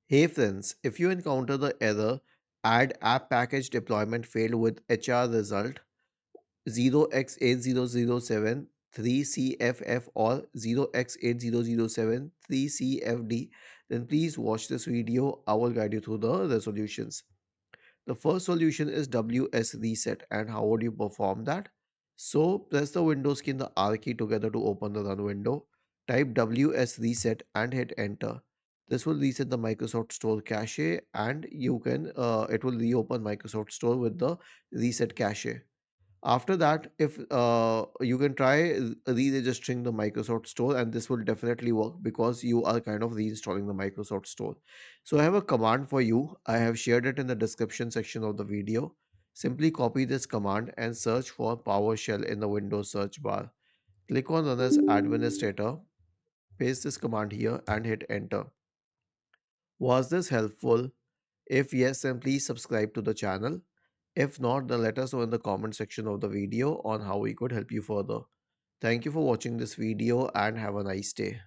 Hey friends, if you encounter the error add app package deployment failed with HR result 0x80073CFF or 0x80073CFD, then please watch this video. I will guide you through the resolutions. The first solution is WS reset, and how would you perform that? So press the Windows key and the R key together to open the run window. Type WS reset and hit enter. This will reset the Microsoft Store cache, and it will reopen Microsoft Store with the reset cache. After that, if you can try re-registering the Microsoft Store, and this will definitely work because you are kind of reinstalling the Microsoft Store. So I have a command for you. I have shared it in the description section of the video. Simply copy this command and search for PowerShell in the Windows search bar. Click on Run as Administrator, paste this command here and hit enter. Was this helpful? If yes, then please subscribe to the channel. If not, then let us know in the comment section of the video on how we could help you further. Thank you for watching this video and have a nice day.